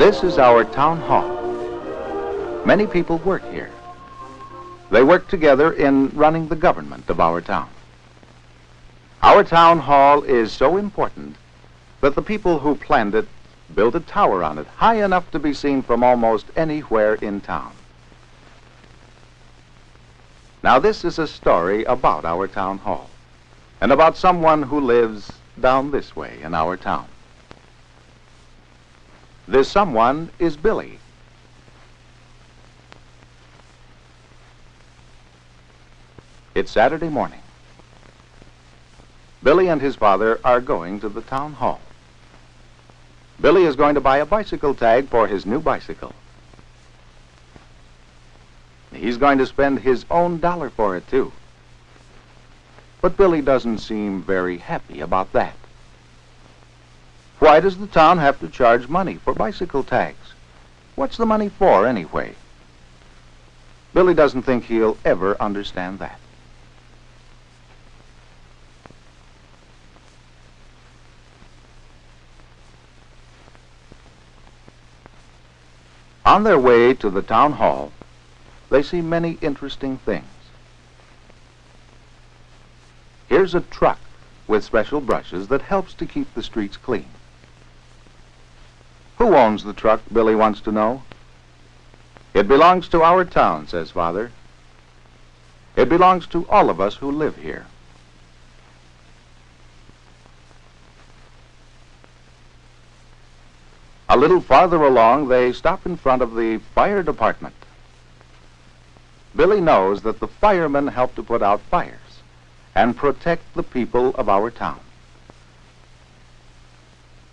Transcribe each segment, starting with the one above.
This is our town hall. Many people work here. They work together in running the government of our town. Our town hall is so important that the people who planned it built a tower on it high enough to be seen from almost anywhere in town. Now this is a story about our town hall and about someone who lives down this way in our town. This someone is Billy. It's Saturday morning. Billy and his father are going to the town hall. Billy is going to buy a bicycle tag for his new bicycle. He's going to spend his own dollar for it, too. But Billy doesn't seem very happy about that. Why does the town have to charge money for bicycle tags? What's the money for, anyway? Billy doesn't think he'll ever understand that. On their way to the town hall, they see many interesting things. Here's a truck with special brushes that helps to keep the streets clean. Who owns the truck, Billy wants to know. It belongs to our town, says Father. It belongs to all of us who live here. A little farther along, they stop in front of the fire department. Billy knows that the firemen help to put out fires and protect the people of our town.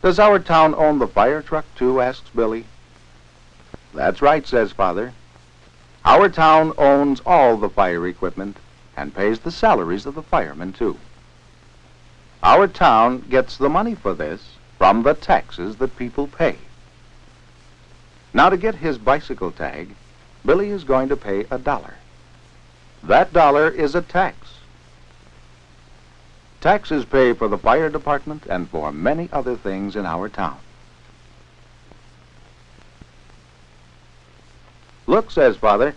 Does our town own the fire truck, too, asks Billy. That's right, says Father. Our town owns all the fire equipment and pays the salaries of the firemen, too. Our town gets the money for this from the taxes that people pay. Now, to get his bicycle tag, Billy is going to pay $1. That dollar is a tax. Taxes pay for the fire department and for many other things in our town. Look, says Father,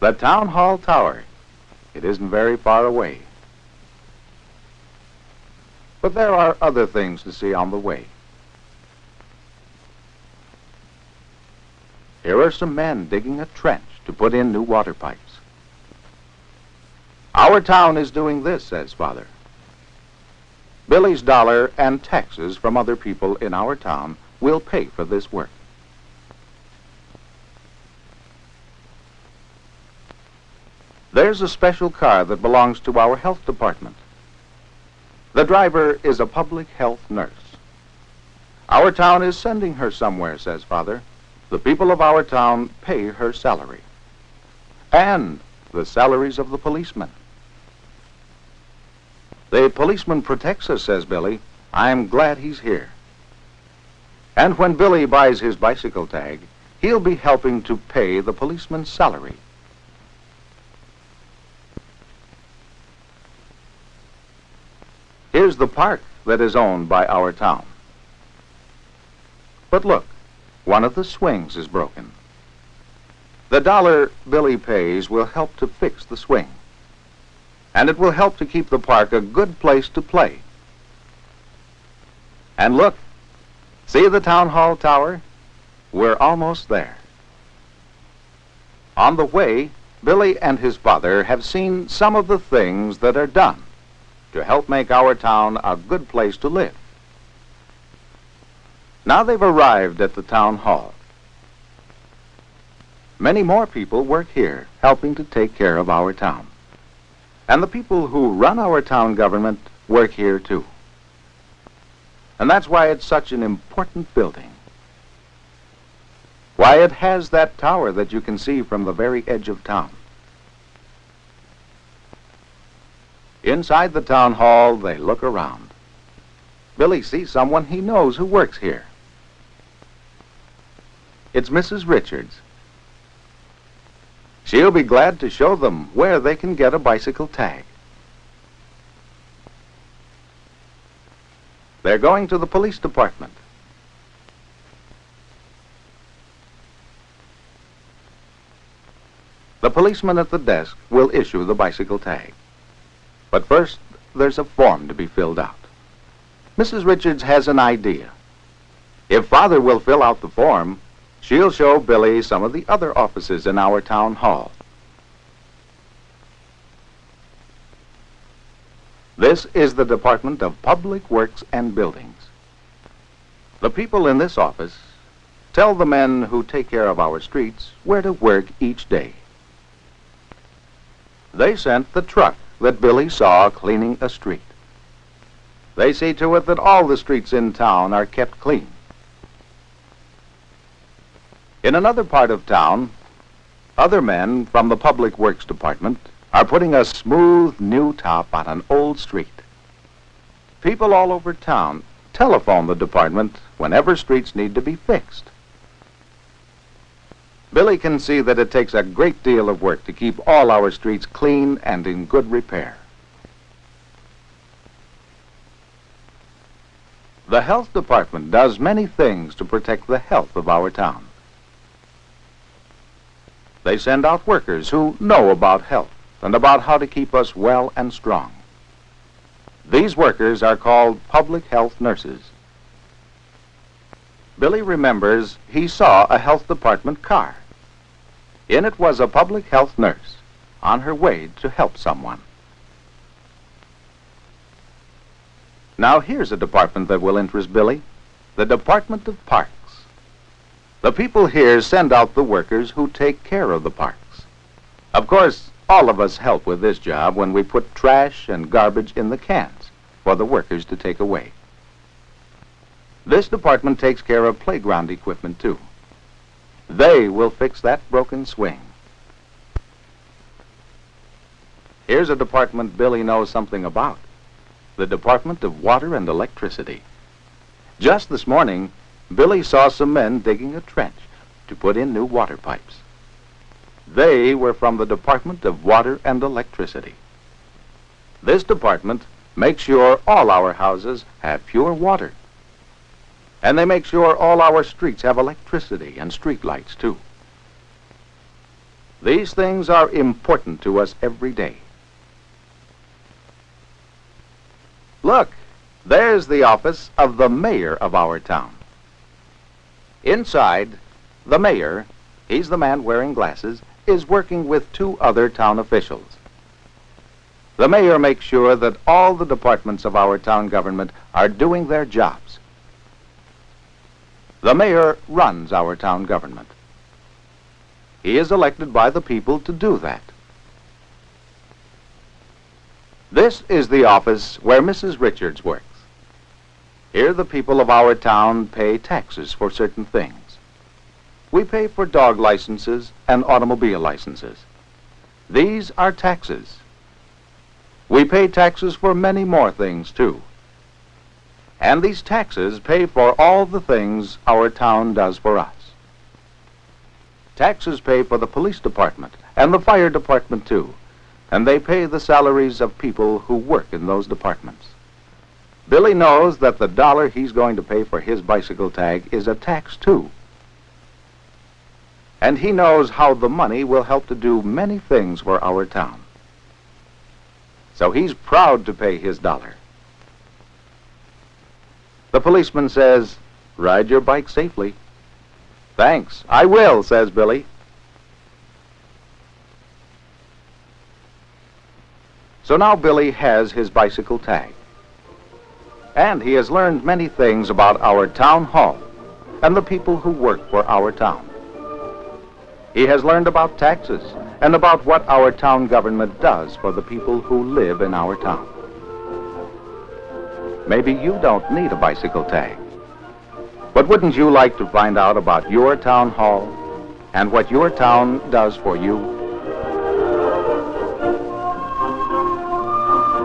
the town hall tower. It isn't very far away. But there are other things to see on the way. Here are some men digging a trench to put in new water pipes. Our town is doing this, says Father. Billy's dollar and taxes from other people in our town will pay for this work. There's a special car that belongs to our health department. The driver is a public health nurse. Our town is sending her somewhere, says Father. The people of our town pay her salary. And the salaries of the policemen. The policeman protects us, says Billy. I'm glad he's here. And when Billy buys his bicycle tag, he'll be helping to pay the policeman's salary. Here's the park that is owned by our town. But look, one of the swings is broken. The dollar Billy pays will help to fix the swing. And it will help to keep the park a good place to play. And look, see the town hall tower? We're almost there. On the way, Billy and his father have seen some of the things that are done to help make our town a good place to live. Now they've arrived at the town hall. Many more people work here, helping to take care of our town. And the people who run our town government work here, too. And that's why it's such an important building. Why it has that tower that you can see from the very edge of town. Inside the town hall, they look around. Billy sees someone he knows who works here. It's Mrs. Richards. She'll be glad to show them where they can get a bicycle tag. They're going to the police department. The policeman at the desk will issue the bicycle tag. But first, there's a form to be filled out. Mrs. Richards has an idea. If Father will fill out the form, she'll show Billy some of the other offices in our town hall. This is the Department of Public Works and Buildings. The people in this office tell the men who take care of our streets where to work each day. They sent the truck that Billy saw cleaning a street. They see to it that all the streets in town are kept clean. In another part of town, other men from the Public Works Department are putting a smooth new top on an old street. People all over town telephone the department whenever streets need to be fixed. Billy can see that it takes a great deal of work to keep all our streets clean and in good repair. The health department does many things to protect the health of our town. They send out workers who know about health and about how to keep us well and strong. These workers are called public health nurses. Billy remembers he saw a health department car. In it was a public health nurse on her way to help someone. Now here's a department that will interest Billy, the Department of Parks. The people here send out the workers who take care of the parks. Of course, all of us help with this job when we put trash and garbage in the cans for the workers to take away. This department takes care of playground equipment, too. They will fix that broken swing. Here's a department Billy knows something about, the Department of Water and Electricity. Just this morning, Billy saw some men digging a trench to put in new water pipes. They were from the Department of Water and Electricity. This department makes sure all our houses have pure water. And they make sure all our streets have electricity and street lights, too. These things are important to us every day. Look, there's the office of the mayor of our town. Inside, the mayor, he's the man wearing glasses, is working with two other town officials. The mayor makes sure that all the departments of our town government are doing their jobs. The mayor runs our town government. He is elected by the people to do that. This is the office where Mrs. Richards works. Here the people of our town pay taxes for certain things. We pay for dog licenses and automobile licenses. These are taxes. We pay taxes for many more things, too. And these taxes pay for all the things our town does for us. Taxes pay for the police department and the fire department, too, and they pay the salaries of people who work in those departments. Billy knows that the dollar he's going to pay for his bicycle tag is a tax, too. And he knows how the money will help to do many things for our town. So he's proud to pay his dollar. The policeman says, "Ride your bike safely." "Thanks, I will," says Billy. So now Billy has his bicycle tag. And he has learned many things about our town hall and the people who work for our town. He has learned about taxes and about what our town government does for the people who live in our town. Maybe you don't need a bicycle tag. But wouldn't you like to find out about your town hall and what your town does for you?